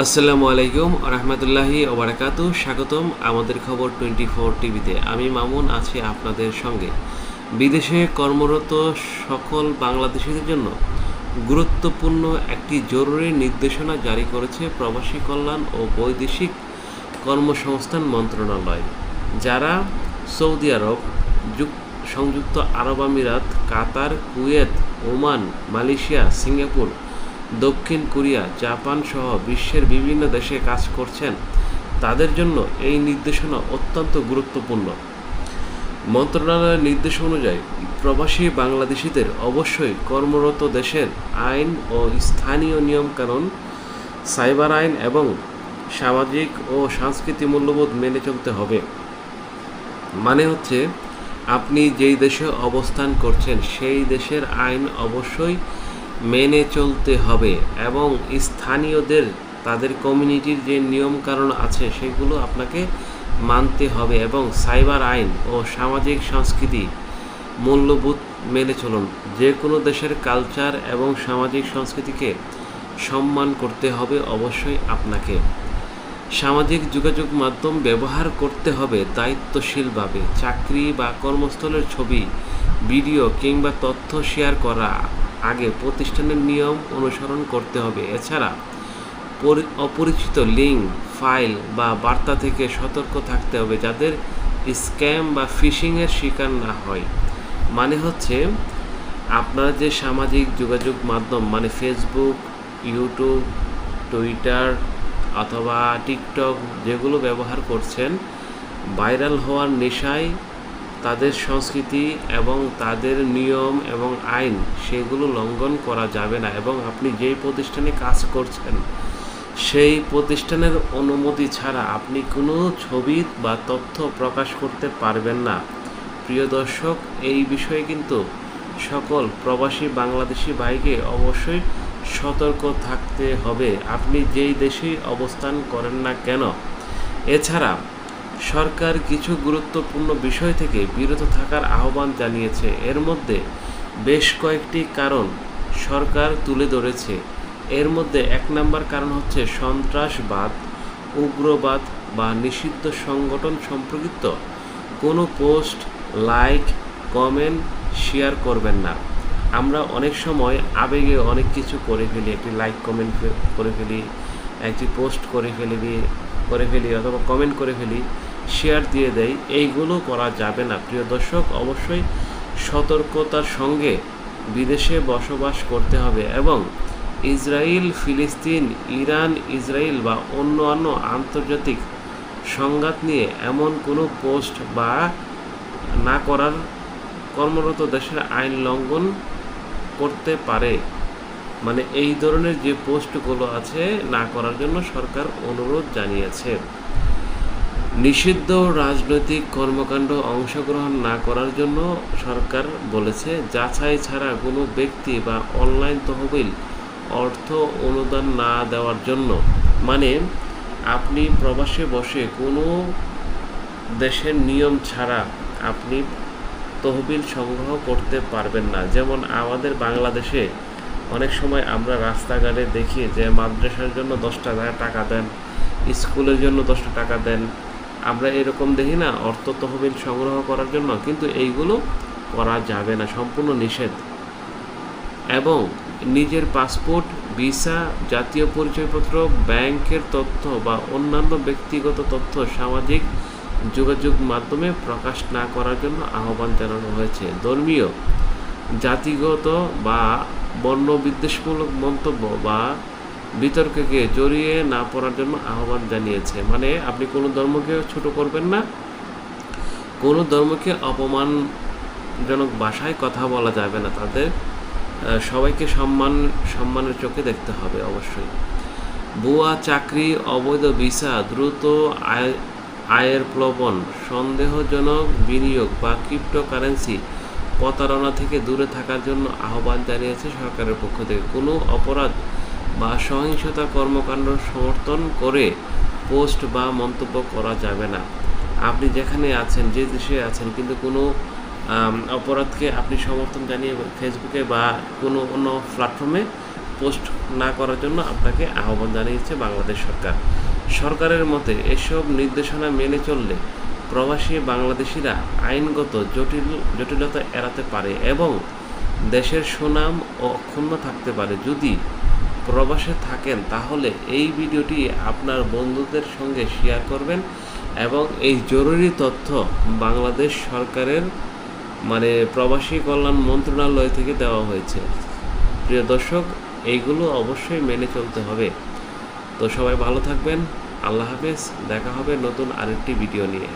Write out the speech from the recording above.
আসসালামু আলাইকুম রহমতুল্লাহি ওবারাকাতু। স্বাগতম আমাদের খবর 24 টিভিতে। আমি মামুন আছি আপনাদের সঙ্গে। বিদেশে কর্মরত সকল বাংলাদেশিদের জন্য গুরুত্বপূর্ণ একটি জরুরি নির্দেশনা জারি করেছে প্রবাসী কল্যাণ ও বৈদেশিক কর্মসংস্থান মন্ত্রণালয়। যারা সৌদি আরব, সংযুক্ত আরব আমিরাত, কাতার, কুয়েত, ওমান, মালয়েশিয়া, সিঙ্গাপুর, দক্ষিণ কোরিয়া, জাপান সহ বিশ্বের বিভিন্ন দেশে কাজ করছেন, তাদের জন্য এই নির্দেশনা অত্যন্ত গুরুত্বপূর্ণ। মন্ত্রণালয়ের নির্দেশ অনুযায়ী প্রবাসী বাংলাদেশিদের অবশ্যই কর্মরত দেশের আইন ও স্থানীয় নিয়মকানুন, সাইবার আইন এবং সামাজিক ও সাংস্কৃতিক মূল্যবোধ মেনে চলতে হবে। মানে হচ্ছে, আপনি যেই দেশে অবস্থান করছেন সেই দেশের আইন অবশ্যই মেনে চলতে হবে এবং স্থানীয়দের তাদের কমিউনিটির যে নিয়মকানুন আছে সেগুলো আপনাকে মানতে হবে এবং সাইবার আইন ও সামাজিক সংস্কৃতি মূল্যবোধ মেনে চলুন। যে কোনো দেশের কালচার এবং সামাজিক সংস্কৃতিকে সম্মান করতে হবে অবশ্যই আপনাকে। সামাজিক যোগাযোগ মাধ্যম ব্যবহার করতে হবে দায়িত্বশীলভাবে। চাকরি বা কর্মস্থলের ছবি, ভিডিও কিংবা তথ্য শেয়ার করা আগে প্রতিষ্ঠানের নিয়ম অনুসরণ করতে হবে। এছাড়া অপরিচিত লিঙ্ক, ফাইল বা বার্তা থেকে সতর্ক থাকতে হবে যাদের স্ক্যাম বা ফিশিংয়ের শিকার না হয়। মানে হচ্ছে, আপনারা যে সামাজিক যোগাযোগ মাধ্যম মানে ফেসবুক, ইউটিউব, টুইটার অথবা টিকটক যেগুলো ব্যবহার করছেন, ভাইরাল হওয়ার নেশায় তাদের সংস্কৃতি এবং তাদের নিয়ম এবং আইন সেগুলো লঙ্ঘন করা যাবে না এবং আপনি যেই প্রতিষ্ঠানে কাজ করছেন সেই প্রতিষ্ঠানের অনুমতি ছাড়া আপনি কোনো ছবি বা তথ্য প্রকাশ করতে পারবেন না। প্রিয় দর্শক, এই বিষয়ে কিন্তু সকল প্রবাসী বাংলাদেশি ভাইকে অবশ্যই সতর্ক থাকতে হবে, আপনি যেই দেশেই অবস্থান করেন না কেন। এছাড়া সরকার কিছু গুরুত্বপূর্ণ বিষয় থেকে বিরত থাকার আহ্বান জানিয়েছে। এর মধ্যে বেশ কয়েকটি কারণ সরকার তুলে ধরেছে। এর মধ্যে 1 নম্বর কারণ হচ্ছে সন্ত্রাসবাদ, উগ্রবাদ বা নিষিদ্ধ সংগঠন সম্পর্কিত কোনো পোস্ট, লাইক, কমেন্ট, শেয়ার করবেন না। আমরা অনেক সময় আবেগে অনেক কিছু করে ফেলি, একটি লাইক কমেন্ট করে ফেলি, একটি পোস্ট করে ফেলি অথবা কমেন্ট করে ফেলি, শেয়ার দিয়ে দেয়। এইগুলো করা যাবে না। প্রিয় দর্শক, অবশ্যই সতর্কতার সঙ্গে বিদেশে বসবাস করতে হবে এবং ইসরায়েল, ফিলিস্তিন, ইরান, ইসরায়েল বা অন্যান্য আন্তর্জাতিক সংঘাত নিয়ে এমন কোনো পোস্ট বা না করার কর্মরত দেশের আইন লঙ্ঘন করতে পারে। মানে এই ধরনের যে পোস্টগুলো আছে না করার জন্য সরকার অনুরোধ জানিয়েছে। নিষিদ্ধ রাজনৈতিক কর্মকাণ্ড অংশগ্রহণ না করার জন্য সরকার বলেছে। যাচাই ছাড়া কোনো ব্যক্তি বা অনলাইন তহবিল অর্থ অনুদান না দেওয়ার জন্য। মানে আপনি প্রবাসে বসে কোনো দেশের নিয়ম ছাড়া আপনি তহবিল সংগ্রহ করতে পারবেন না। যেমন আমাদের বাংলাদেশে অনেক সময় আমরা রাস্তাঘাটে দেখি যে মাদ্রাসার জন্য 10 টাকা দেন, স্কুলের জন্য 10 টাকা দেন। আমরা এরকম দেখি না অর্থ তহবিল সংগ্রহ করার জন্য, কিন্তু এইগুলো করা যাবে না, সম্পূর্ণ নিষেধ। এবং নিজের পাসপোর্ট, ভিসা, জাতীয় পরিচয়পত্র, ব্যাংকের তথ্য বা অন্যান্য ব্যক্তিগত তথ্য সামাজিক যোগাযোগ মাধ্যমে প্রকাশ না করার জন্য আহ্বান জানানো হয়েছে। ধর্মীয়, জাতিগত বা বর্ণ বিদ্বেষমূলক মন্তব্য বা বিতর্ককে জড়িয়ে না পড়ার জন্য আহ্বান জানিয়েছে। মানে আপনি কোনো ধর্মকে ছোট করবেন না, কোনো ধর্মকে অপমানজনক ভাষায় কথা বলা যাবে না। তাদের সবাইকে সম্মানের চোখে দেখতে হবে অবশ্যই। ভুয়া চাকরি, অবৈধ ভিসা, দ্রুত আয়ের প্রলোভন, সন্দেহজনক বিনিয়োগ বা ক্রিপ্টোকারেন্সি প্রতারণা থেকে দূরে থাকার জন্য আহ্বান জানিয়েছে সরকারের পক্ষ থেকে। কোনো অপরাধ বা সহিংসতা কর্মকাণ্ড সমর্থন করে পোস্ট বা মন্তব্য করা যাবে না। আপনি যেখানে আছেন, যে দেশে আছেন, কিন্তু কোনো অপরাধকে আপনি সমর্থন জানিয়ে ফেসবুকে বা কোনো অন্য প্ল্যাটফর্মে পোস্ট না করার জন্য আপনাকে আহ্বান জানিয়েছে বাংলাদেশ সরকার। সরকারের মতে এসব নির্দেশনা মেনে চললে প্রবাসী বাংলাদেশিরা আইনগত জটিলতা এড়াতে পারে এবং দেশের সুনাম অক্ষুণ্ণ থাকতে পারে। যদি প্রবাসে থাকেন তাহলে এই ভিডিওটি আপনার বন্ধুদের সঙ্গে শেয়ার করবেন এবং এই জরুরি তথ্য বাংলাদেশ সরকারের প্রবাসী কল্যাণ মন্ত্রণালয় থেকে দেওয়া হয়েছে। প্রিয় দর্শক, এইগুলো অবশ্যই মেনে চলতে হবে। তো সবাই ভালো থাকবেন। আল্লাহ হাফেজ। দেখা হবে নতুন আরেকটি ভিডিও নিয়ে।